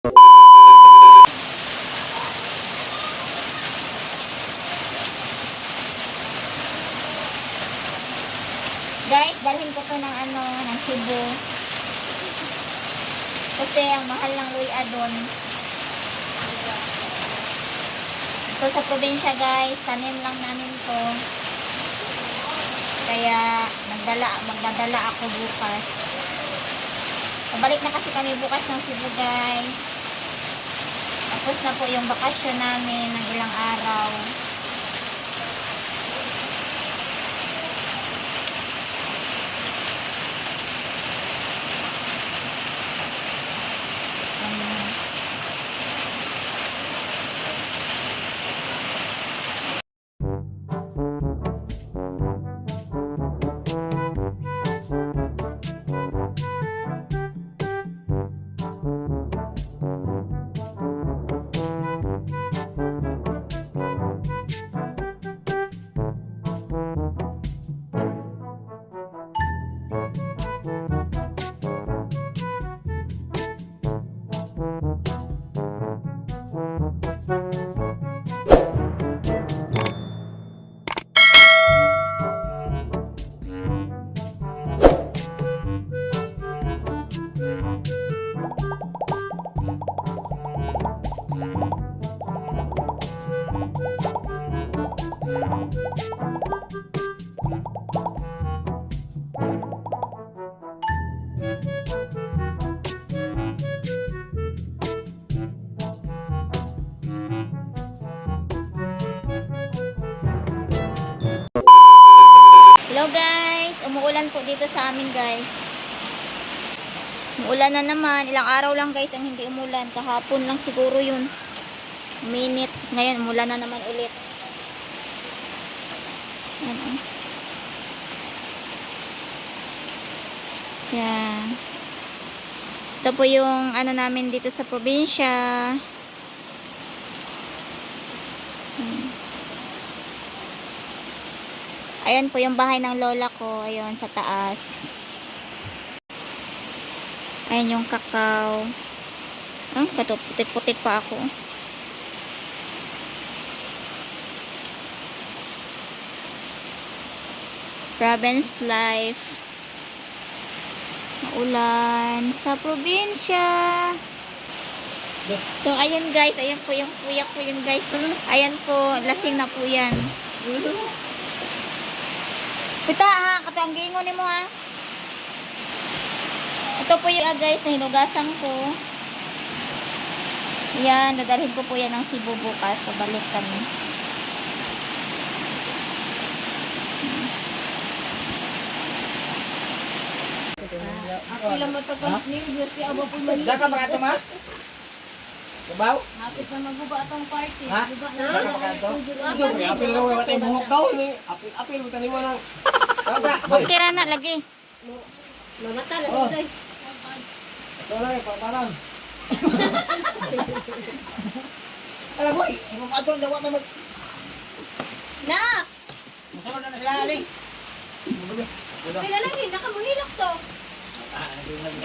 Guys, dalhin ko to ng ng Cebu. Kasi ang mahal ng luya doon. Ito sa probinsya guys, tanim lang namin to. Kaya magdadala ako bukas. Pabalik na kasi kami bukas ng Cebu guys. Tapos na po yung bakasyon namin ng ilang araw. Hello guys, umuulan po dito sa amin guys. Umuulan na naman, ilang araw lang guys ang hindi umulan. Kahapon lang siguro yun. Minute, ngayon umulan na naman ulit. Yan. Yan. Ito po yung namin dito sa probinsya. Ayan po yung bahay ng lola ko. Ayun, sa taas. Ayan yung kakao. Putik-putik pa ako. Province life. Maulan sa probinsya. So, ayan guys. Ayan po yung kuya ko yun guys. Ayan po. Lasing na po yan. Pita ha, kato ang gingon mo ha. Ito po yung guys na hinugasan ko. Yan, dadalhin ko po yan ng Cebu bukas. Pabalik kami. Ako lang matapos ni Diyos kaya abo po mali. Saka mga ito ma? Kabaw? Hapit na maguba atong party. Ha? Guba na. Saka mga ito? Ito, may apil na wala tayong buhok daw. Apil mo taniman ng... Okay ra na lagi. Mamata na Oh. ito. Ito lang, parang. Alam mo, yung atong dawa na mag... Nak! Masunod na sila aling. Kailan lang yun, nakamuhilak to.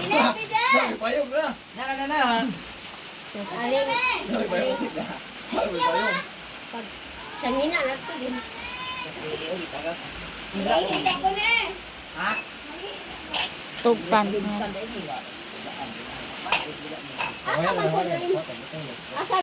Bide, bide! Payog na. Na. Aling, Payog na. pag sanina na ito din. Hindi ako na eh. Ha? Tugtan. Asa man po na rin. Asa